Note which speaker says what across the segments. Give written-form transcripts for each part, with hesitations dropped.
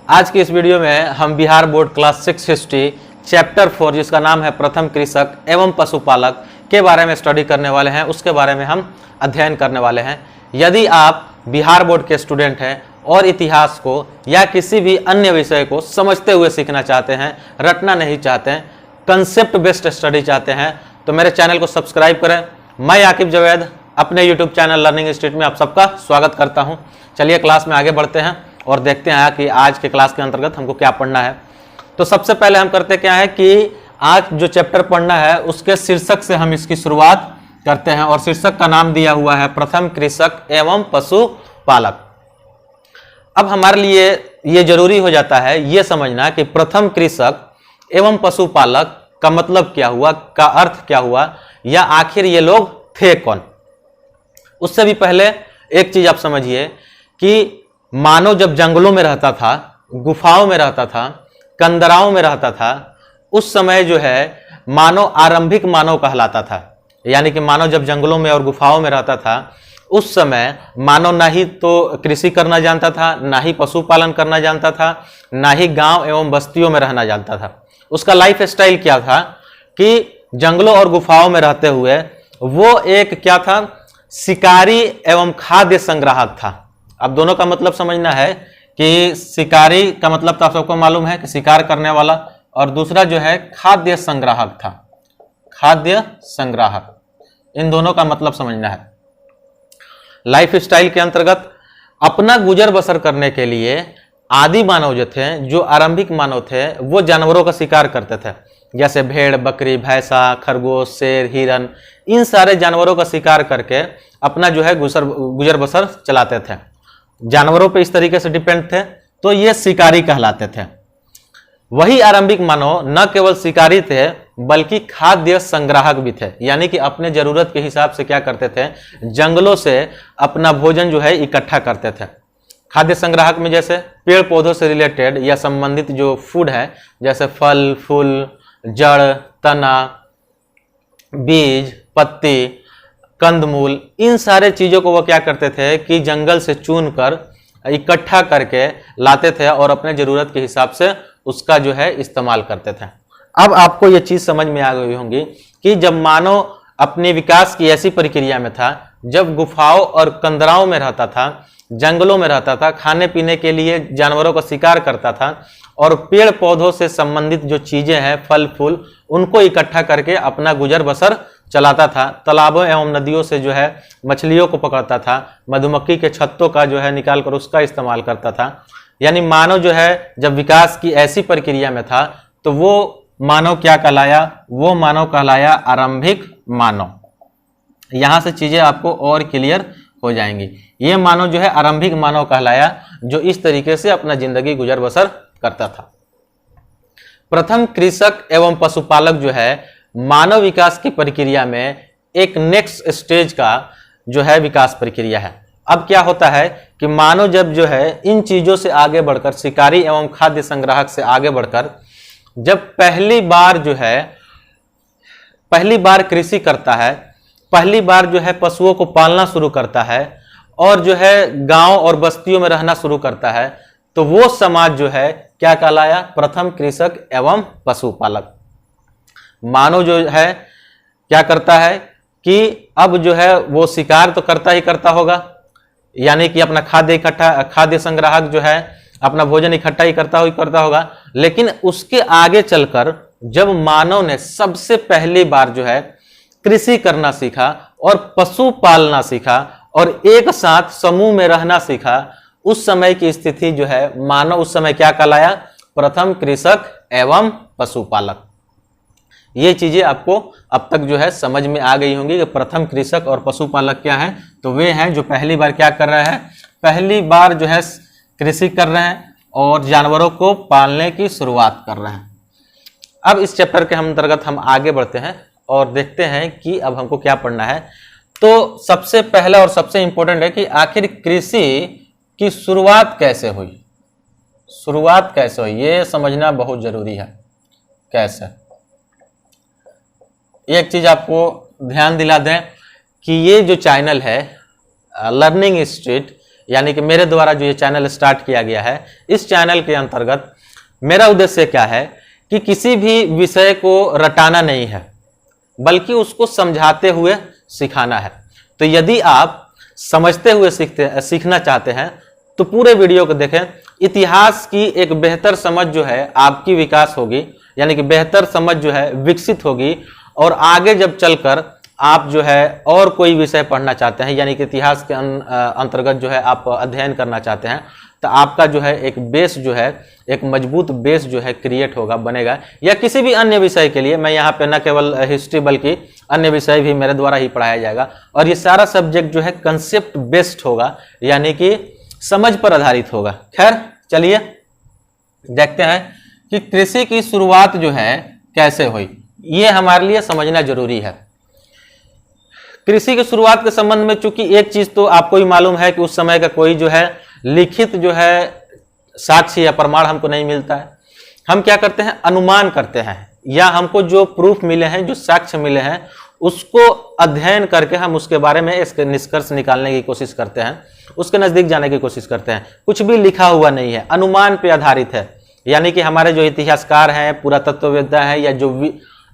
Speaker 1: आज की इस वीडियो में हम Bihar board class 6 history chapter 4 जिसका नाम है प्रथम कृषक एवं पशुपालक के बारे में स्टडी करने वाले हैं। उसके बारे में हम अध्ययन करने वाले हैं। यदि आप बिहार बोर्ड के स्टूडेंट हैं और इतिहास को या किसी भी अन्य विषय को समझते हुए सीखना चाहते हैं, रटना नहीं चाहते हैं, कंसेप्ट बेस्ड स्टडी चाहते हैं, तो मेरे चैनल को सब्सक्राइब करें। मैं आकिब जवेद अपने यूट्यूब चैनल लर्निंग इंस्टीट्यूट में आप सबका स्वागत करता हूं। चलिए क्लास में आगे बढ़ते हैं और देखते हैं कि आज के क्लास के अंतर्गत हमको क्या पढ़ना है। तो सबसे पहले हम करते क्या है कि आज जो चैप्टर पढ़ना है उसके शीर्षक से हम इसकी शुरुआत करते हैं और शीर्षक का नाम दिया हुआ है प्रथम कृषक एवं पशुपालक। अब हमारे लिए ये जरूरी हो जाता है ये समझना कि प्रथम कृषक एवं पशुपालक का मतलब क्या हुआ, का अर्थ क्या हुआ, या आखिर ये लोग थे कौन। उससे भी पहले एक चीज आप समझिए कि मानव जब जंगलों में रहता था, गुफाओं में रहता था, कंदराओं में रहता था, उस समय जो है मानव आरंभिक मानव कहलाता था। यानी कि मानव जब जंगलों में और गुफाओं में रहता था उस समय मानव ना ही तो कृषि करना जानता था, ना ही पशुपालन करना जानता था, ना ही गांव एवं बस्तियों में रहना जानता था। उसका लाइफ स्टाइल क्या था कि जंगलों और गुफाओं में रहते हुए वो एक क्या था, शिकारी एवं खाद्य संग्राहक था। अब दोनों का मतलब समझना है कि शिकारी का मतलब तो आप सबको मालूम है कि शिकार करने वाला, और दूसरा जो है खाद्य संग्राहक था, खाद्य संग्राहक। इन दोनों का मतलब समझना है। लाइफ स्टाइल के अंतर्गत अपना गुजर बसर करने के लिए आदि मानव जो थे, जो आरंभिक मानव थे, वो जानवरों का शिकार करते थे। जैसे भेड़, बकरी, भैंसा, खरगोश, शेर, हिरन, इन सारे जानवरों का शिकार करके अपना जो है गुजर बसर चलाते थे। जानवरों पे इस तरीके से डिपेंड थे, तो ये शिकारी कहलाते थे। वही आरंभिक मानव न केवल शिकारी थे बल्कि खाद्य संग्राहक भी थे। यानी कि अपने जरूरत के हिसाब से क्या करते थे, जंगलों से अपना भोजन जो है इकट्ठा करते थे। खाद्य संग्राहक में जैसे पेड़ पौधों से रिलेटेड या संबंधित जो फूड है, जैसे फल, फूल, जड़, तना, बीज, पत्ती, कंदमूल, इन सारे चीजों को वो क्या करते थे कि जंगल से चुन कर इकट्ठा करके लाते थे और अपने जरूरत के हिसाब से उसका जो है इस्तेमाल करते थे। अब आपको ये चीज समझ में आ गई होंगी कि जब मानव अपने विकास की ऐसी प्रक्रिया में था, जब गुफाओं और कंदराओं में रहता था, जंगलों में रहता था, खाने पीने के लिए जानवरों का शिकार करता था और पेड़ पौधों से संबंधित जो चीजें हैं, फल फूल, उनको इकट्ठा करके अपना गुजर बसर चलाता था। तालाबों एवं नदियों से जो है मछलियों को पकड़ता था, मधुमक्खी के छत्तों का जो है निकाल कर उसका इस्तेमाल करता था। यानी मानव जो है जब विकास की ऐसी प्रक्रिया में था तो वो मानव क्या कहलाया, वो मानव कहलाया आरंभिक मानव। यहां से चीजें आपको और क्लियर हो जाएंगी। ये मानव जो है आरंभिक मानव कहलाया, जो इस तरीके से अपना जिंदगी गुजर बसर करता था। प्रथम कृषक एवं पशुपालक जो है मानव विकास की प्रक्रिया में एक नेक्स्ट स्टेज का जो है विकास प्रक्रिया है। अब क्या होता है कि मानव जब जो है इन चीजों से आगे बढ़कर, शिकारी एवं खाद्य संग्राहक से आगे बढ़कर जब पहली बार कृषि करता है, पहली बार जो है पशुओं को पालना शुरू करता है और जो है गांव और बस्तियों में रहना शुरू करता है, तो वो समाज जो है क्या कहलाया, प्रथम कृषक एवं पशुपालक। मानव जो है क्या करता है कि अब जो है वो शिकार तो करता ही करता होगा, यानी कि अपना खाद्य संग्राहक जो है अपना भोजन इकट्ठा ही करता होगा। लेकिन उसके आगे चलकर जब मानव ने सबसे पहली बार जो है कृषि करना सीखा और पशु पालना सीखा और एक साथ समूह में रहना सीखा, उस समय की स्थिति जो है मानव उस समय क्या कहलाया, प्रथम कृषक एवं पशुपालक। ये चीजें आपको अब तक जो है समझ में आ गई होंगी कि प्रथम कृषक और पशुपालक क्या है। तो वे हैं जो पहली बार क्या कर रहे हैं, पहली बार जो है कृषि कर रहे हैं और जानवरों को पालने की शुरुआत कर रहे हैं। अब इस चैप्टर के अंतर्गत हम आगे बढ़ते हैं और देखते हैं कि अब हमको क्या पढ़ना है। तो सबसे पहला और सबसे इंपॉर्टेंट है कि आखिर कृषि की शुरुआत कैसे हुई, शुरुआत कैसे हुई, ये समझना बहुत जरूरी है। कैसे, एक चीज आपको ध्यान दिला दें कि ये जो चैनल है लर्निंग इंस्टीट्यूट, यानी कि मेरे द्वारा जो ये चैनल स्टार्ट किया गया है, इस चैनल के अंतर्गत मेरा उद्देश्य क्या है कि किसी भी विषय को रटाना नहीं है, बल्कि उसको समझाते हुए सिखाना है। तो यदि आप समझते हुए सीखना चाहते हैं तो पूरे वीडियो को देखें। इतिहास की एक बेहतर समझ जो है आपकी विकास होगी, यानी कि बेहतर समझ जो है विकसित होगी, और आगे जब चलकर आप जो है और कोई विषय पढ़ना चाहते हैं, यानी कि इतिहास के अंतर्गत जो है आप अध्ययन करना चाहते हैं, तो आपका जो है एक बेस जो है, एक मजबूत बेस जो है क्रिएट होगा, बनेगा। या किसी भी अन्य विषय के लिए मैं यहाँ पे न केवल हिस्ट्री बल्कि अन्य विषय भी मेरे द्वारा ही पढ़ाया जाएगा, और ये सारा सब्जेक्ट जो है कंसेप्ट बेस्ड होगा, यानी कि समझ पर आधारित होगा। खैर चलिए देखते हैं कि कृषि की शुरुआत जो है कैसे हुई, ये हमारे लिए समझना जरूरी है। कृषि की शुरुआत के संबंध में चूंकि एक चीज तो आपको ही मालूम है कि उस समय का कोई जो है लिखित जो है साक्ष्य या प्रमाण हमको नहीं मिलता है। हम क्या करते हैं, अनुमान करते हैं, या हमको जो प्रूफ मिले हैं, जो साक्ष्य मिले हैं, उसको अध्ययन करके हम उसके बारे में इसके निष्कर्ष निकालने की कोशिश करते हैं, उसके नजदीक जाने की कोशिश करते हैं। कुछ भी लिखा हुआ नहीं है, अनुमान पे आधारित है। यानी कि हमारे जो इतिहासकार हैं, पुरातत्ववेत्ता हैं,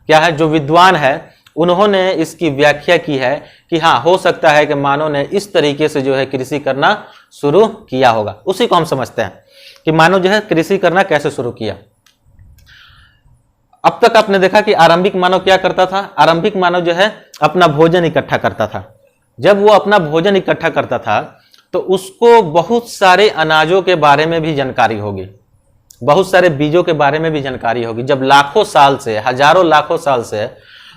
Speaker 1: या जो विद्वान है, उन्होंने इसकी व्याख्या की है कि हाँ, हो सकता है कि मानव ने इस तरीके से जो है कृषि करना शुरू किया होगा। उसी को हम समझते हैं कि मानव जो है कृषि करना कैसे शुरू किया। अब तक आपने देखा कि आरंभिक मानव क्या करता था। आरंभिक मानव जो है अपना भोजन इकट्ठा करता था। जब वो अपना भोजन इकट्ठा करता था तो उसको बहुत सारे अनाजों के बारे में भी जानकारी होगी, बहुत सारे बीजों के बारे में भी जानकारी होगी। जब लाखों साल से, हजारों लाखों साल से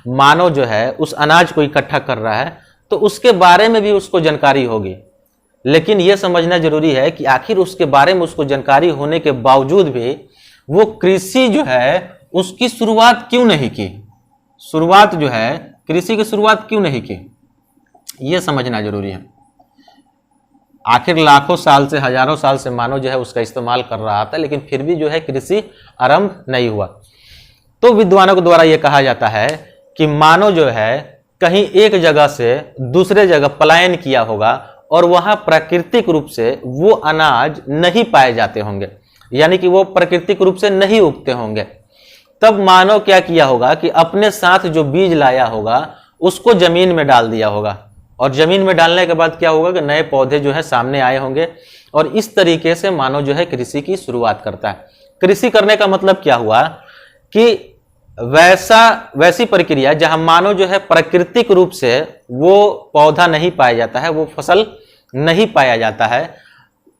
Speaker 1: मानव जो है उस अनाज को इकट्ठा कर रहा है, तो उसके बारे में भी उसको जानकारी होगी। लेकिन यह समझना जरूरी है कि आखिर उसके बारे में उसको जानकारी होने के बावजूद भी वो कृषि जो है उसकी शुरुआत क्यों नहीं की, शुरुआत जो है कृषि की शुरुआत क्यों नहीं की, यह समझना जरूरी है। आखिर लाखों साल से, हजारों साल से मानव जो है उसका इस्तेमाल कर रहा था, लेकिन फिर भी जो है कृषि आरंभ नहीं हुआ। तो विद्वानों के द्वारा यह कहा जाता है कि मानव जो है कहीं एक जगह से दूसरे जगह पलायन किया होगा, और वहां प्राकृतिक रूप से वो अनाज नहीं पाए जाते होंगे, यानी कि वो प्राकृतिक रूप से नहीं उगते होंगे। तब मानव क्या किया होगा कि अपने साथ जो बीज लाया होगा उसको जमीन में डाल दिया होगा, और जमीन में डालने के बाद क्या होगा कि नए पौधे जो है सामने आए होंगे, और इस तरीके से मानव जो है कृषि की शुरुआत करता है। कृषि करने का मतलब क्या हुआ कि वैसी प्रक्रिया जहां मानव जो है प्राकृतिक रूप से वो पौधा नहीं पाया जाता है, वो फसल नहीं पाया जाता है,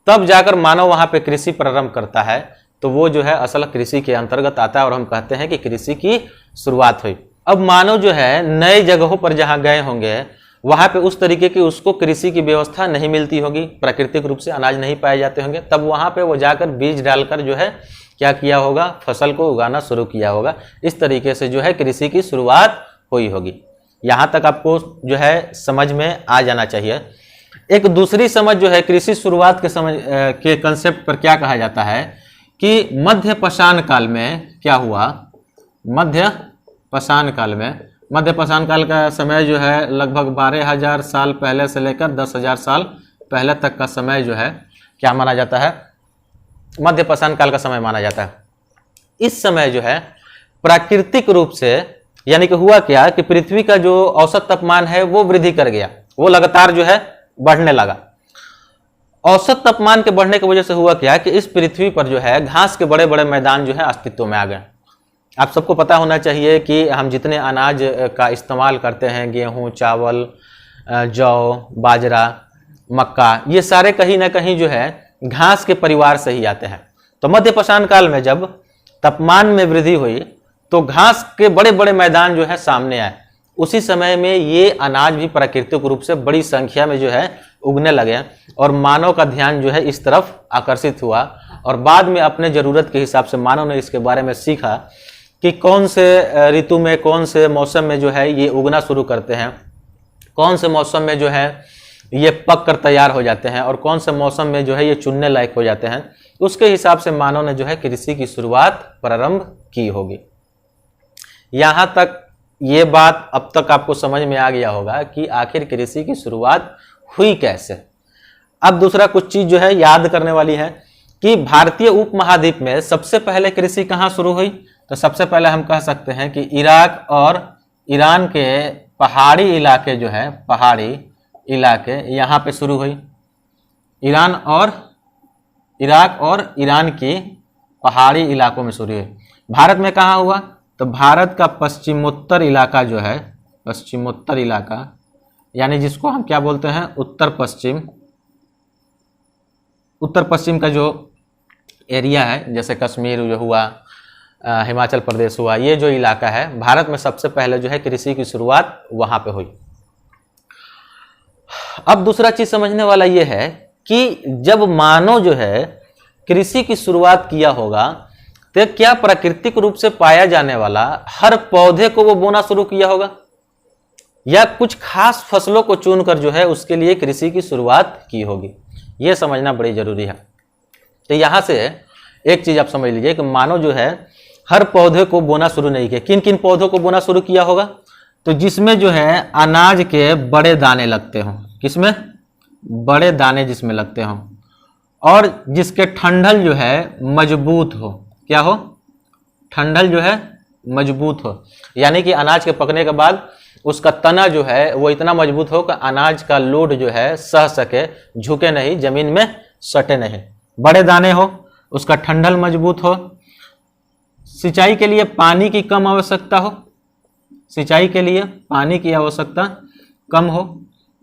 Speaker 1: तब जाकर मानव वहां पे कृषि प्रारंभ करता है, तो वो जो है असल कृषि के अंतर्गत आता है, और हम कहते हैं कि कृषि की शुरुआत हुई। अब मानव जो है नए जगहों पर जहां गए होंगे, वहां पे उस तरीके की उसको कृषि की व्यवस्था नहीं मिलती होगी, प्राकृतिक रूप से अनाज नहीं पाए जाते होंगे, तब वहां पे वो जाकर बीज डालकर जो है क्या किया होगा, फसल को उगाना शुरू किया होगा। इस तरीके से जो है कृषि की शुरुआत हुई होगी। यहां तक आपको जो है समझ में आ जाना चाहिए। एक दूसरी समझ जो है कृषि शुरुआत के समझ के कंसेप्ट पर क्या कहा जाता है कि मध्य पाषाण काल में क्या हुआ। मध्य पाषाण काल का समय जो है लगभग 12,000 साल पहले से लेकर 10,000 साल पहले तक का समय जो है क्या माना जाता है, मध्य पाषाण काल का समय माना जाता है। इस समय जो है प्राकृतिक रूप से, यानी कि हुआ क्या कि पृथ्वी का जो औसत तापमान है वो वृद्धि कर गया, वो लगातार जो है बढ़ने लगा। औसत तापमान के बढ़ने की वजह से हुआ क्या कि इस पृथ्वी पर जो है घास के बड़े बड़े मैदान जो है अस्तित्व में आ गए। आप सबको पता होना चाहिए कि हम जितने अनाज का इस्तेमाल करते हैं, गेहूं, चावल, जौ, बाजरा, मक्का, ये सारे कहीं ना कहीं जो है घास के परिवार से ही आते हैं। तो मध्य पाषाण काल में जब तापमान में वृद्धि हुई तो घास के बड़े बड़े मैदान जो है सामने आए। उसी समय में ये अनाज भी प्राकृतिक रूप से बड़ी संख्या में जो है उगने लगे, और मानव का ध्यान जो है इस तरफ आकर्षित हुआ, और बाद में अपने जरूरत के हिसाब से मानव ने इसके बारे में सीखा कि कौन से ऋतु में, कौन से मौसम में जो है ये उगना शुरू करते हैं, कौन से मौसम में जो है ये पक कर तैयार हो जाते हैं, और कौन से मौसम में जो है ये चुनने लायक हो जाते हैं। उसके हिसाब से मानव ने जो है कृषि की शुरुआत प्रारंभ की होगी। यहां तक ये बात अब तक आपको समझ में आ गया होगा कि आखिर कृषि की शुरुआत हुई कैसे। अब दूसरा कुछ चीज जो है याद करने वाली है कि भारतीय उपमहाद्वीप में सबसे पहले कृषि कहाँ शुरू हुई। तो सबसे पहले हम कह सकते हैं कि इराक और ईरान के पहाड़ी इलाके जो है, पहाड़ी इलाके यहाँ पे शुरू हुई। इराक और ईरान की पहाड़ी इलाकों में शुरू हुई। भारत में कहाँ हुआ? तो भारत का पश्चिमोत्तर इलाका जो है, पश्चिमोत्तर इलाका यानी जिसको हम क्या बोलते हैं, उत्तर पश्चिम का जो एरिया है, जैसे कश्मीर जो हुआ, हिमाचल प्रदेश हुआ, ये जो इलाका है, भारत में सबसे पहले जो है कृषि की शुरुआत वहां पे हुई। अब दूसरा चीज समझने वाला ये है कि जब मानव जो है कृषि की शुरुआत किया होगा तो क्या प्राकृतिक रूप से पाया जाने वाला हर पौधे को वो बोना शुरू किया होगा, या कुछ खास फसलों को चुनकर जो है उसके लिए कृषि की शुरुआत की होगी। ये समझना बड़ी जरूरी है। तो यहां से एक चीज आप समझ लीजिए कि मानव जो है हर पौधे को बोना शुरू नहीं किया। किन किन पौधों को बोना शुरू किया होगा? तो जिसमें जो है अनाज के बड़े दाने लगते हों, किसमें? बड़े दाने जिसमें लगते हों, और जिसके ठंडल जो है मजबूत हो। क्या हो? ठंडल जो है मजबूत हो, यानी कि अनाज के पकने के बाद उसका तना जो है वो इतना मजबूत हो कि अनाज का लोड जो है सह सके, झुके नहीं, जमीन में सटे नहीं। बड़े दाने हो, उसका ठंडल मजबूत हो, सिंचाई के लिए पानी की कम आवश्यकता हो, सिंचाई के लिए पानी की आवश्यकता कम हो,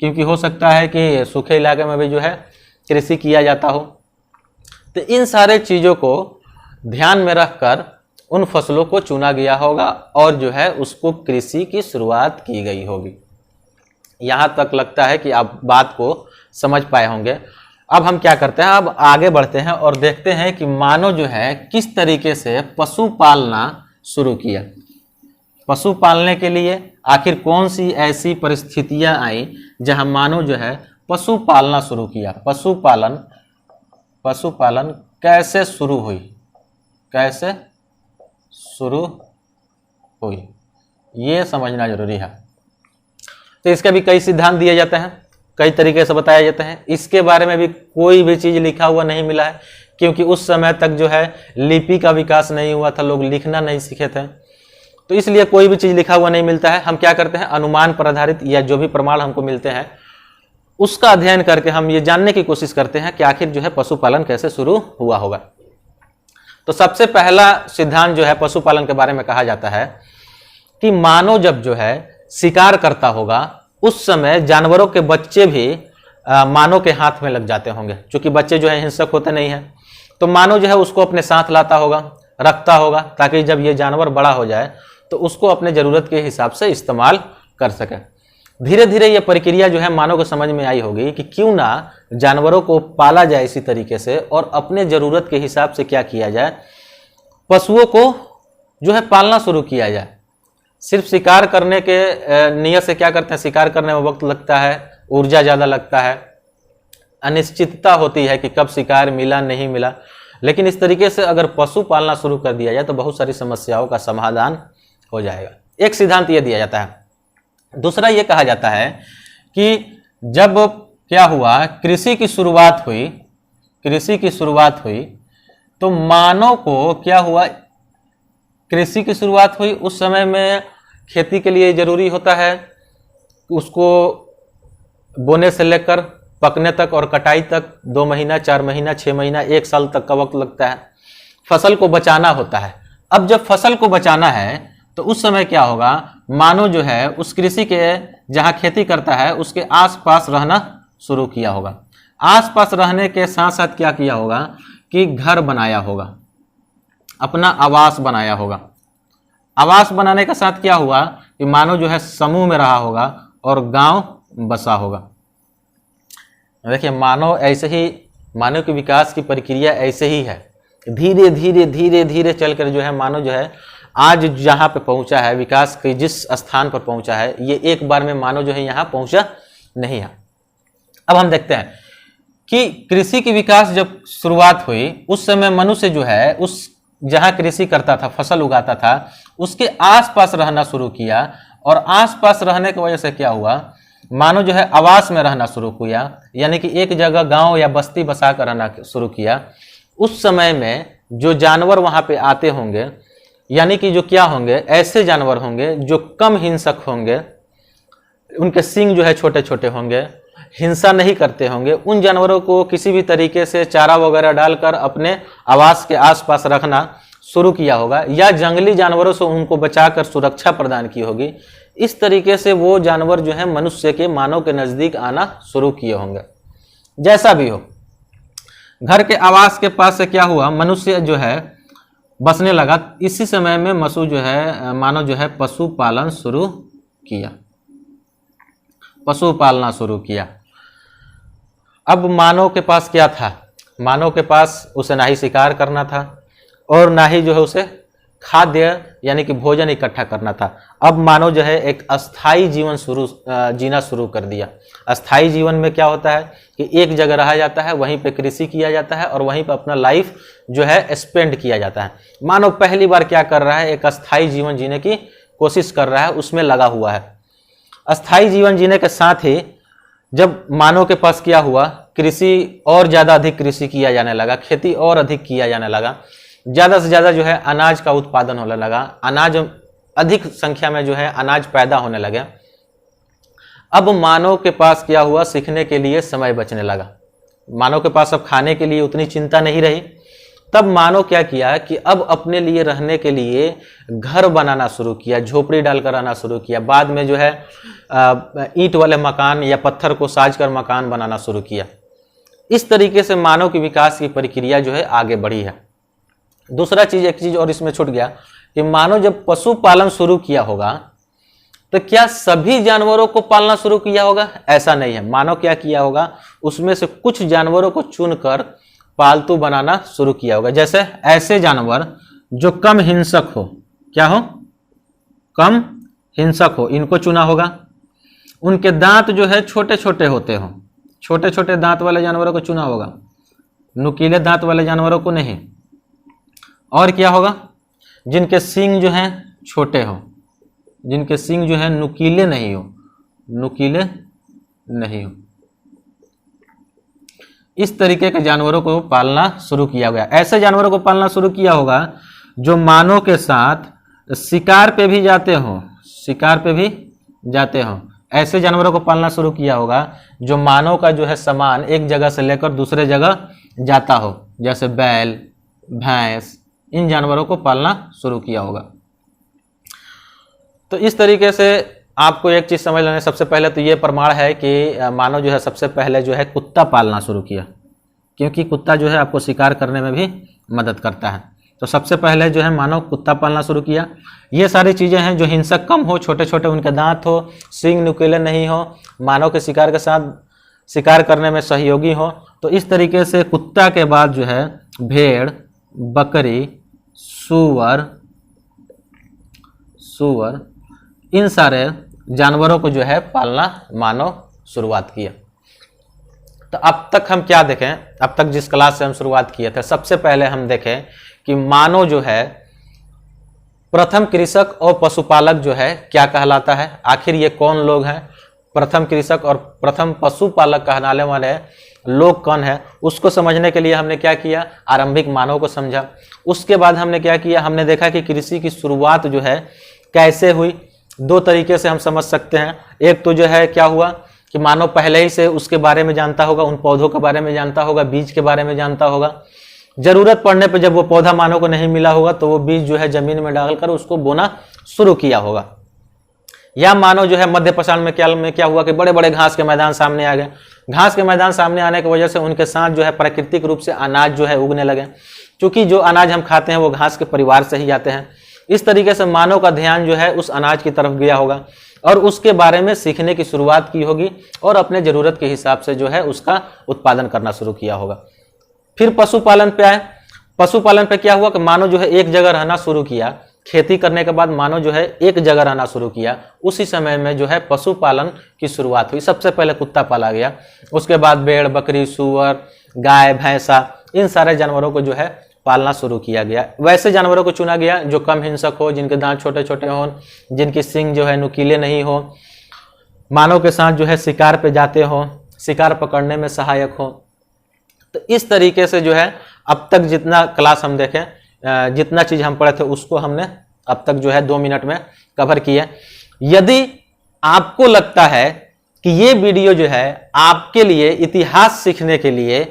Speaker 1: क्योंकि हो सकता है कि सूखे इलाके में भी जो है कृषि किया जाता हो। तो इन सारे चीज़ों को ध्यान में रखकर उन फसलों को चुना गया होगा और जो है उसको कृषि की शुरुआत की गई होगी। यहाँ तक लगता है कि आप बात को समझ पाए होंगे। अब हम क्या करते हैं, अब आगे बढ़ते हैं और देखते हैं कि मानव जो है किस तरीके से पशु पालना शुरू किया। पशु पालने के लिए आखिर कौन सी ऐसी परिस्थितियां आई जहां मानव जो है पशु पालना शुरू किया। पशुपालन कैसे शुरू हुई, कैसे शुरू हुई, ये समझना जरूरी है। तो इसके भी कई सिद्धांत दिए जाते हैं, कई तरीके से बताया जाता है। इसके बारे में भी कोई भी चीज लिखा हुआ नहीं मिला है, क्योंकि उस समय तक जो है लिपि का विकास नहीं हुआ था, लोग लिखना नहीं सीखे थे, तो इसलिए कोई भी चीज लिखा हुआ नहीं मिलता है। हम क्या करते हैं, अनुमान पर आधारित या जो भी प्रमाण हमको मिलते हैं उसका अध्ययन करके हम ये जानने की कोशिश करते हैं कि आखिर जो है पशुपालन कैसे शुरू हुआ होगा। तो सबसे पहला सिद्धांत जो है पशुपालन के बारे में कहा जाता है कि मानव जब जो है शिकार करता होगा उस समय जानवरों के बच्चे भी मानव के हाथ में लग जाते होंगे, क्योंकि बच्चे जो है हिंसक होते नहीं हैं, तो मानव जो है उसको अपने साथ लाता होगा, रखता होगा, ताकि जब ये जानवर बड़ा हो जाए तो उसको अपने जरूरत के हिसाब से इस्तेमाल कर सके। धीरे धीरे ये प्रक्रिया जो है मानव को समझ में आई होगी कि क्यों ना जानवरों को पाला जाए इसी तरीके से, और अपने जरूरत के हिसाब से क्या किया जाए, पशुओं को जो है पालना शुरू किया जाए। सिर्फ शिकार करने के नियत से क्या करते हैं, शिकार करने में वक्त लगता है, ऊर्जा ज़्यादा लगता है, अनिश्चितता होती है कि कब शिकार मिला नहीं मिला। लेकिन इस तरीके से अगर पशु पालना शुरू कर दिया जाए तो बहुत सारी समस्याओं का समाधान हो जाएगा। एक सिद्धांत ये दिया जाता है। दूसरा ये कहा जाता है कि जब क्या हुआ, कृषि की शुरुआत हुई तो मानव को क्या हुआ, कृषि की शुरुआत हुई, उस समय में खेती के लिए जरूरी होता है उसको बोने से लेकर पकने तक और कटाई तक 2 महीना, 4 महीना, 6 महीना, 1 साल तक का वक्त लगता है। फसल को बचाना होता है। अब जब फसल को बचाना है तो उस समय क्या होगा, मानव जो है उस कृषि के जहाँ खेती करता है उसके आसपास रहना शुरू किया होगा। आसपास रहने के साथ साथ क्या किया होगा कि घर बनाया होगा, अपना आवास बनाया होगा। आवास बनाने के साथ क्या हुआ कि मानव जो है समूह में रहा होगा और गांव बसा होगा। देखिए मानव के विकास की प्रक्रिया ऐसे ही है, धीरे धीरे धीरे धीरे चलकर जो है मानव जो है आज जहाँ पे पहुंचा है, विकास के जिस स्थान पर पहुंचा है, ये एक बार में मानव जो है यहाँ पहुंचा नहीं है। अब हम देखते हैं कि कृषि की विकास जब शुरुआत हुई उस समय मनुष्य जो है उस जहाँ कृषि करता था, फसल उगाता था, उसके आसपास रहना शुरू किया, और आसपास रहने की वजह से क्या हुआ मानव जो है आवास में रहना शुरू किया, यानी कि एक जगह गांव या बस्ती बसा कर रहना शुरू किया, उस समय में जो जानवर वहां पे आते होंगे, यानी कि जो क्या होंगे, ऐसे जानवर होंगे जो कम हिंसक होंगे, उनके सींग जो है छोटे छोटे होंगे, हिंसा नहीं करते होंगे, उन जानवरों को किसी भी तरीके से चारा वगैरह डालकर अपने आवास के आसपास रखना शुरू किया होगा, या जंगली जानवरों से उनको बचाकर सुरक्षा प्रदान की होगी। इस तरीके से वो जानवर जो है मनुष्य के, मानव के नजदीक आना शुरू किए होंगे। जैसा भी हो, घर के आवास के पास से क्या हुआ, मनुष्य जो है बसने लगा। इसी समय में मानव जो है पशु पालन शुरू किया, पशु पालना शुरू किया। अब मानव के पास क्या था, मानव के पास उसे ना ही शिकार करना था और ना ही जो है उसे खाद्य यानी कि भोजन इकट्ठा करना था। अब मानव जो है एक अस्थाई जीवन जीना शुरू कर दिया। अस्थाई जीवन में क्या होता है कि एक जगह रहा जाता है, वहीं पे कृषि किया जाता है और वहीं पे अपना लाइफ जो है स्पेंड किया जाता है। मानव पहली बार क्या कर रहा है, एक अस्थाई जीवन जीने की कोशिश कर रहा है, उसमें लगा हुआ है। अस्थाई जीवन जीने के साथ ही जब मानव के पास क्या हुआ, कृषि और ज़्यादा अधिक कृषि किया जाने लगा, खेती और अधिक किया जाने लगा, ज़्यादा से ज़्यादा जो है अनाज का उत्पादन होने लगा, अनाज अधिक संख्या में जो है अनाज पैदा होने लगे। अब मानव के पास क्या हुआ, सीखने के लिए समय बचने लगा। मानव के पास अब खाने के लिए उतनी चिंता नहीं रही। तब मानव क्या किया कि अब अपने लिए रहने के लिए घर बनाना शुरू किया, झोपड़ी डालकर रहना शुरू किया। बाद में जो है ईंट वाले मकान या पत्थर को साज कर मकान बनाना शुरू किया। इस तरीके से मानव की विकास की प्रक्रिया जो है आगे बढ़ी है। दूसरा चीज, एक चीज और इसमें छूट गया कि मानव जब पशु पालन शुरू किया होगा तो क्या सभी जानवरों को पालना शुरू किया होगा, ऐसा नहीं है। मानव क्या किया होगा, उसमें से कुछ जानवरों को चुनकर पालतू बनाना शुरू किया होगा। जैसे ऐसे जानवर जो कम हिंसक हो, क्या हो, कम हिंसक हो, इनको चुना होगा। उनके दांत जो है छोटे छोटे होते हो, छोटे छोटे दांत वाले जानवरों को चुना होगा, नुकीले दांत वाले जानवरों को नहीं। और क्या होगा, जिनके सींग जो हैं छोटे हो, जिनके सींग जो है नुकीले नहीं हो, नुकीले नहीं हो, इस तरीके के जानवरों को पालना शुरू किया गया। ऐसे जानवरों को पालना शुरू किया होगा जो मानव के साथ शिकार पे भी जाते हो, शिकार पे भी जाते हो। ऐसे जानवरों को पालना शुरू किया होगा जो मानव का जो है सामान एक जगह से लेकर दूसरे जगह जाता हो, जैसे बैल, भैंस, इन जानवरों को पालना शुरू किया होगा। तो इस तरीके से आपको एक चीज समझ लेना, सबसे पहले तो ये प्रमाण है कि मानव जो है सबसे पहले जो है कुत्ता पालना शुरू किया, क्योंकि कुत्ता जो है आपको शिकार करने में भी मदद करता है। तो सबसे पहले जो है मानव कुत्ता पालना शुरू किया। ये सारी चीजें हैं जो हिंसक कम हो, छोटे छोटे उनके दांत हो, सींग नुकीले नहीं हो, मानव के शिकार के साथ शिकार करने में सहयोगी हो। तो इस तरीके से कुत्ता के बाद जो है भेड़, बकरी, सूअर, इन सारे जानवरों को जो है पालना मानव शुरुआत किया। तो अब तक हम क्या देखें, अब तक जिस क्लास से हम शुरुआत किए थे, सबसे पहले हम देखें कि मानव जो है प्रथम कृषक और पशुपालक जो है क्या कहलाता है, आखिर ये कौन लोग हैं, प्रथम कृषक और प्रथम पशुपालक कहलाने वाले लोग कौन है, उसको समझने के लिए हमने क्या किया, आरंभिक मानव को समझा। उसके बाद हमने क्या किया, हमने देखा कि कृषि की शुरुआत जो है कैसे हुई। दो तरीके से हम समझ सकते हैं। एक तो जो है क्या हुआ कि मानव पहले ही से उसके बारे में जानता होगा, उन पौधों के बारे में जानता होगा, बीज के बारे में जानता होगा। जरूरत पड़ने पर जब वो पौधा मानव को नहीं मिला होगा तो वो बीज जो है जमीन में डालकर उसको बोना शुरू किया होगा। या मानव जो है मध्य पाषाण में क्या हुआ कि बड़े बड़े घास के मैदान सामने आ गए। घास के मैदान सामने आने की वजह से उनके साथ जो है प्राकृतिक रूप से अनाज जो है उगने लगे, क्योंकि जो अनाज हम खाते हैं वो घास के परिवार से ही आते हैं। इस तरीके से मानव का ध्यान जो है उस अनाज की तरफ गया होगा और उसके बारे में सीखने की शुरुआत की होगी और अपने जरूरत के हिसाब से जो है उसका उत्पादन करना शुरू किया होगा। फिर पशुपालन पे आए। पशुपालन पे क्या हुआ कि मानव जो है एक जगह रहना शुरू किया। खेती करने के बाद मानव जो है एक जगह रहना शुरू किया। उसी समय में जो है पशुपालन की शुरुआत हुई। सबसे पहले कुत्ता पाला गया, उसके बाद भेड़, बकरी, सूअर, गाय, भैंसा, इन सारे जानवरों को जो है पालना शुरू किया गया। वैसे जानवरों को चुना गया जो कम हिंसक हो, जिनके दांत छोटे छोटे हों, जिनकी सींग जो है नुकीले नहीं हो, मानव के साथ जो है शिकार पे जाते हो, शिकार पकड़ने में सहायक हो। तो इस तरीके से जो है अब तक जितना क्लास हम देखें, जितना चीज हम पढ़े थे उसको हमने अब तक जो है 2 मिनट में कवर किया। यदि आपको लगता है कि ये वीडियो जो है आपके लिए इतिहास सीखने के लिए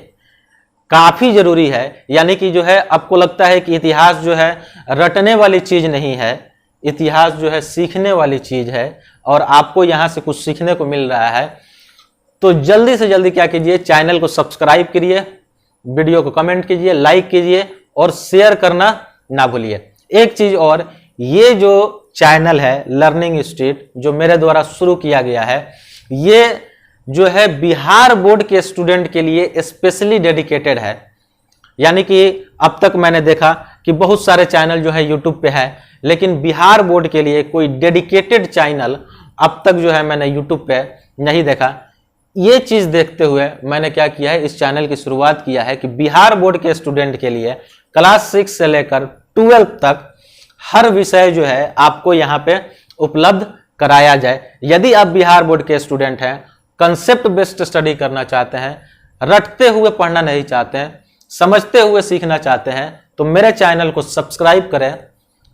Speaker 1: काफी जरूरी है, यानी कि जो है आपको लगता है कि इतिहास जो है रटने वाली चीज नहीं है, इतिहास जो है सीखने वाली चीज है और आपको यहां से कुछ सीखने को मिल रहा है, तो जल्दी से जल्दी क्या कीजिए, चैनल को सब्सक्राइब करिए, वीडियो को कमेंट कीजिए, लाइक कीजिए और शेयर करना ना भूलिए। एक चीज और, ये जो चैनल है लर्निंग स्ट्रीट जो मेरे द्वारा शुरू किया गया है, ये जो है बिहार बोर्ड के स्टूडेंट के लिए स्पेशली डेडिकेटेड है। यानी कि अब तक मैंने देखा कि बहुत सारे चैनल जो है यूट्यूब पे है, लेकिन बिहार बोर्ड के लिए कोई डेडिकेटेड चैनल अब तक जो है मैंने यूट्यूब पे नहीं देखा। ये चीज देखते हुए मैंने क्या किया है, इस चैनल की शुरुआत किया है कि बिहार बोर्ड के स्टूडेंट के लिए क्लास 6 से लेकर 12 तक हर विषय जो है आपको यहाँ पे उपलब्ध कराया जाए। यदि आप बिहार बोर्ड के स्टूडेंट हैं, कंसेप्ट बेस्ड स्टडी करना चाहते हैं, रटते हुए पढ़ना नहीं चाहते हैं, समझते हुए सीखना चाहते हैं, तो मेरे चैनल को सब्सक्राइब करें,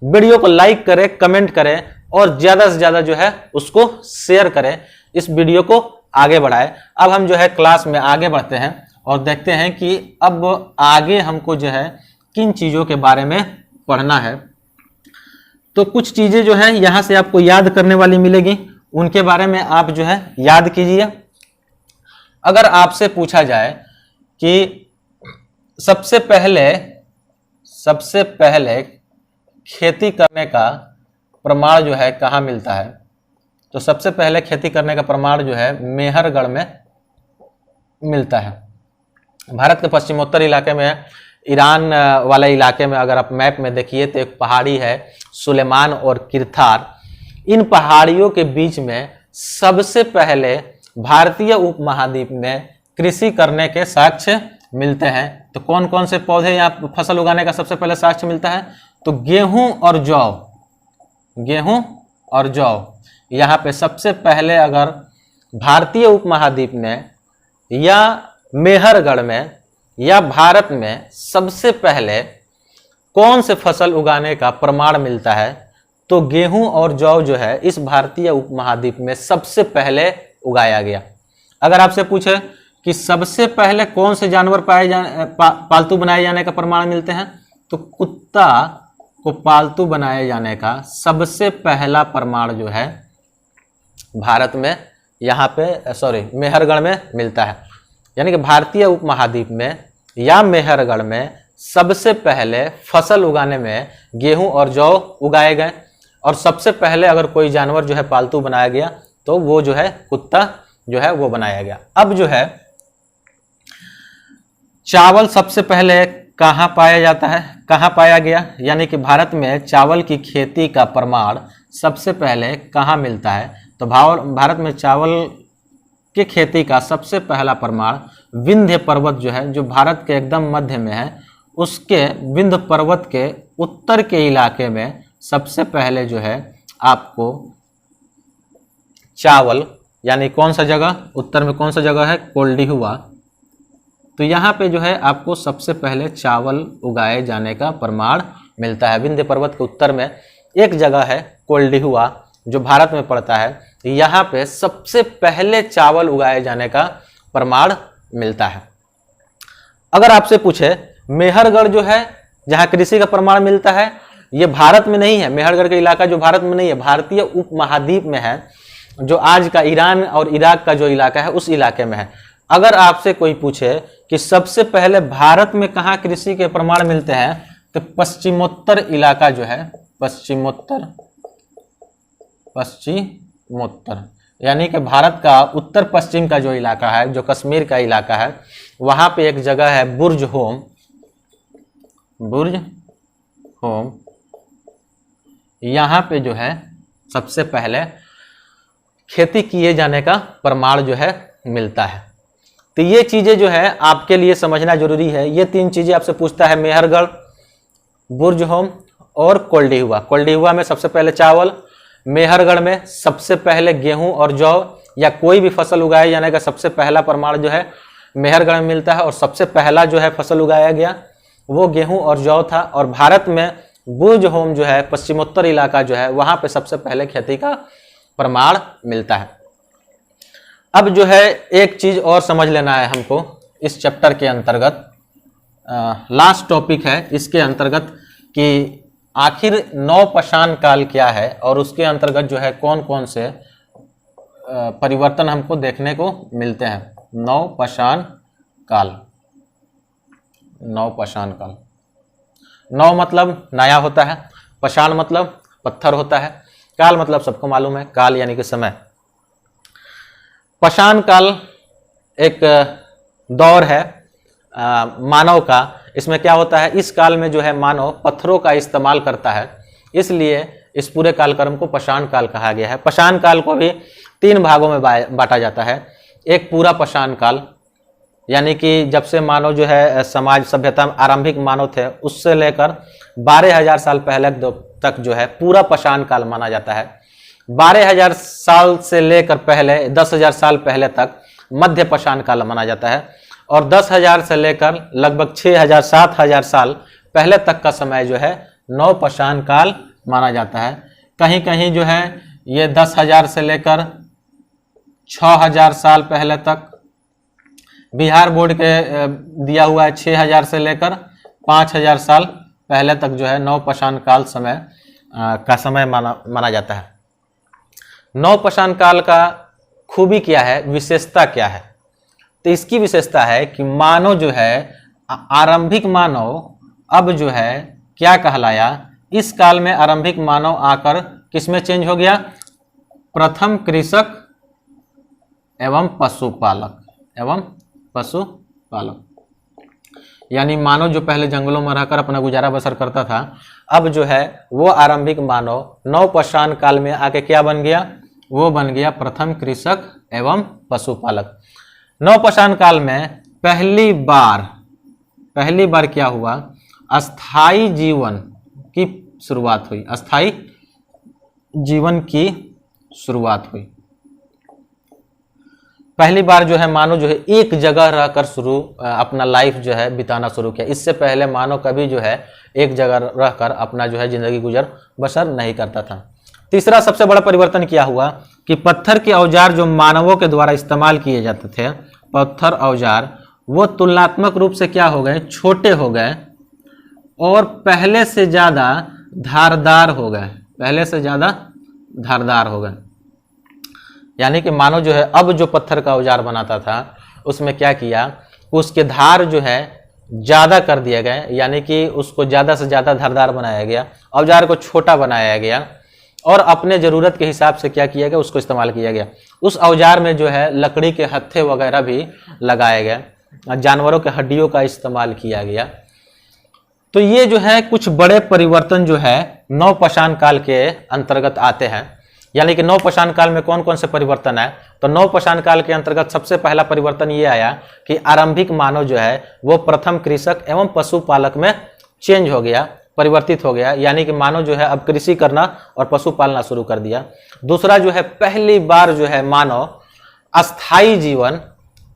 Speaker 1: वीडियो को लाइक करें, कमेंट करें और ज्यादा से ज्यादा जो है उसको शेयर करें, इस वीडियो को आगे बढ़ाएं। अब हम जो है क्लास में आगे बढ़ते हैं और देखते हैं कि अब आगे हमको जो है किन चीजों के बारे में पढ़ना है। तो कुछ चीजें जो है यहां से आपको याद करने वाली मिलेगी, उनके बारे में आप जो है याद कीजिए। अगर आपसे पूछा जाए कि सबसे पहले खेती करने का प्रमाण जो है कहाँ मिलता है, तो सबसे पहले खेती करने का प्रमाण जो है मेहरगढ़ में मिलता है। भारत के पश्चिमोत्तर इलाके में, ईरान वाले इलाके में अगर आप मैप में देखिए तो एक पहाड़ी है सुलेमान और किरथार। इन पहाड़ियों के बीच में सबसे पहले भारतीय उपमहाद्वीप में कृषि करने के साक्ष्य मिलते हैं। तो कौन कौन से पौधे यहाँ फसल उगाने का सबसे पहले साक्ष्य मिलता है, तो गेहूं और जौ यहाँ पे सबसे पहले अगर भारतीय उपमहाद्वीप में या मेहरगढ़ में या भारत में सबसे पहले कौन से फसल उगाने का प्रमाण मिलता है, तो गेहूं और जौ जो है इस भारतीय उपमहाद्वीप में सबसे पहले उगाया गया। अगर आपसे पूछे कि सबसे पहले कौन से जानवर पालतू बनाए जाने का प्रमाण मिलते हैं, तो कुत्ता को पालतू बनाए जाने का सबसे पहला प्रमाण जो है भारत में यहाँ पे मेहरगढ़ में मिलता है। यानी कि भारतीय उपमहाद्वीप में या मेहरगढ़ में सबसे पहले फसल उगाने में गेहूं और जौ उगाए गए और सबसे पहले अगर कोई जानवर जो है पालतू बनाया गया तो वो जो है कुत्ता जो है वो बनाया गया। अब जो है चावल सबसे पहले कहाँ पाया जाता है, कहाँ पाया गया, यानी कि भारत में चावल की खेती का प्रमाण सबसे पहले कहाँ मिलता है, तो भारत में चावल की खेती का सबसे पहला प्रमाण विंध्य पर्वत जो है, जो भारत के एकदम मध्य में है, उसके विंध्य पर्वत के उत्तर के इलाके में सबसे पहले जो है आपको चावल, यानी कौन सा जगह, उत्तर में कौन सा जगह है, कोल्डिहुआ। तो यहाँ पे जो है आपको सबसे पहले चावल उगाए जाने का प्रमाण मिलता है। विंध्य पर्वत के उत्तर में एक जगह है कोल्डिहुआ जो भारत में पड़ता है, यहाँ पे सबसे पहले चावल उगाए जाने का प्रमाण मिलता है। अगर आपसे पूछे मेहरगढ़ जो है जहाँ कृषि का प्रमाण मिलता है, ये भारत में नहीं है, मेहरगढ़ का इलाका जो भारत में नहीं है, भारतीय उपमहाद्वीप में है, जो आज का ईरान और इराक का जो इलाका है उस इलाके में है। अगर आपसे कोई पूछे कि सबसे पहले भारत में कहाँ कृषि के प्रमाण मिलते हैं, तो पश्चिमोत्तर इलाका जो है, पश्चिमोत्तर यानी कि भारत का उत्तर पश्चिम का जो इलाका है, जो कश्मीर का इलाका है, वहां पे एक जगह है बुर्ज होम, यहाँ पे जो है सबसे पहले खेती किए जाने का प्रमाण जो है मिलता है। तो ये चीजें जो है आपके लिए समझना जरूरी है। ये तीन चीजें आपसे पूछता है, मेहरगढ़, बुर्ज होम और कोल्डिहुआ। कोल्डिहुआ में सबसे पहले चावल, मेहरगढ़ में सबसे पहले गेहूं और जौ या कोई भी फसल उगाए जाने का सबसे पहला प्रमाण जो है मेहरगढ़ में मिलता है। और सबसे पहला जो है फसल उगाया गया वो गेहूं और जौ था। और भारत में बुर्ज होम जो है पश्चिमोत्तर इलाका जो है वहां पे सबसे पहले खेती का प्रमाण मिलता है। अब जो है एक चीज और समझ लेना है हमको इस चैप्टर के अंतर्गत, लास्ट टॉपिक है इसके अंतर्गत कि आखिर नवपाषाण काल क्या है और उसके अंतर्गत जो है कौन कौन से परिवर्तन हमको देखने को मिलते हैं। नवपाषाण काल, नवपाषाण काल, नव मतलब नया होता है, पाषाण मतलब पत्थर होता है, काल मतलब सबको मालूम है काल यानी कि समय। पाषाण काल एक दौर है मानव का। इसमें क्या होता है, इस काल में जो है मानव पत्थरों का इस्तेमाल करता है, इसलिए इस पूरे कालक्रम को पाषाण काल कहा गया है। पाषाण काल को भी 3 भागों में बांटा जाता है। एक पूरा पाषाण काल यानी कि जब से मानव जो है समाज सभ्यता आरंभिक मानव थे उससे लेकर 12,000 साल पहले तक जो है पूरा पाषाण काल माना जाता है। 12,000 साल से लेकर पहले 10,000 साल पहले तक मध्य पाषाण काल माना जाता है। और 10,000 से लेकर लगभग 6,000 7,000 साल पहले तक का समय जो है नवपाषाण काल माना जाता है। कहीं कहीं जो है ये 10,000 से लेकर 6,000 साल पहले तक, बिहार बोर्ड के दिया हुआ है 6,000 से लेकर 5,000 साल पहले तक जो है नवपाषाण काल समय का समय माना जाता है। नवपाषाण काल का खूबी क्या है, विशेषता क्या है? तो इसकी विशेषता है कि मानव जो है आरंभिक मानव अब जो है क्या कहलाया, इस काल में आरंभिक मानव आकर किसमें चेंज हो गया, प्रथम कृषक एवं पशुपालक, एवं पशुपालक। यानी मानव जो पहले जंगलों में रहकर अपना गुजारा बसर करता था, अब जो है वो आरंभिक मानव नवपाषाण काल में आके क्या बन गया, वो बन गया प्रथम कृषक एवं पशुपालक। नवपाषाण काल में पहली बार क्या हुआ, अस्थाई जीवन की शुरुआत हुई, अस्थाई जीवन की शुरुआत हुई। पहली बार जो है मानव जो है एक जगह रहकर अपना लाइफ जो है बिताना शुरू किया। इससे पहले मानव कभी जो है एक जगह रहकर अपना जो है जिंदगी गुजर बसर नहीं करता था। तीसरा सबसे बड़ा परिवर्तन क्या हुआ कि पत्थर के औजार जो मानवों के द्वारा इस्तेमाल किए जाते थे, पत्थर औजार, वो तुलनात्मक रूप से क्या हो गए, छोटे हो गए और पहले से ज्यादा धारदार हो गए, पहले से ज्यादा धारदार हो गए। यानी कि मानव जो है अब जो पत्थर का औजार बनाता था उसमें क्या किया, उसके धार जो है ज्यादा कर दिए गए, यानी कि उसको ज्यादा से ज्यादा धारदार बनाया गया, औजार को छोटा बनाया गया और अपने जरूरत के हिसाब से क्या किया गया, उसको इस्तेमाल किया गया। उस औजार में जो है लकड़ी के हत्थे वगैरह भी लगाए गए, जानवरों के हड्डियों का इस्तेमाल किया गया। तो ये जो है कुछ बड़े परिवर्तन जो है नवपाषाण काल के अंतर्गत आते हैं। यानी कि नवपाषाण काल में कौन कौन से परिवर्तन है, तो नवपाषाण काल के अंतर्गत सबसे पहला परिवर्तन ये आया कि आरंभिक मानव जो है वो प्रथम कृषक एवं पशुपालक में चेंज हो गया, परिवर्तित हो गया। यानी कि मानव जो है अब कृषि करना और पशु पालना शुरू कर दिया। दूसरा जो है पहली बार जो है मानव अस्थाई जीवन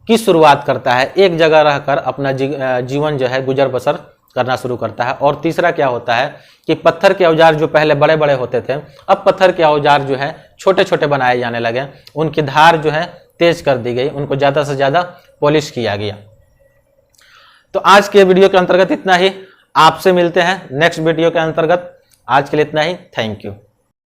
Speaker 1: की शुरुआत करता है, एक जगह रहकर अपना जीवन जो है गुजर बसर करना शुरू करता है। और तीसरा क्या होता है कि पत्थर के औजार जो पहले बड़े बड़े होते थे, अब पत्थर के औजार जो है छोटे छोटे बनाए जाने लगे, उनकी धार जो है तेज कर दी गई, उनको ज़्यादा से ज़्यादा पॉलिश किया गया। तो आज के वीडियो के अंतर्गत इतना ही, आपसे मिलते हैं नेक्स्ट वीडियो के अंतर्गत। आज के लिए इतना ही, थैंक यू।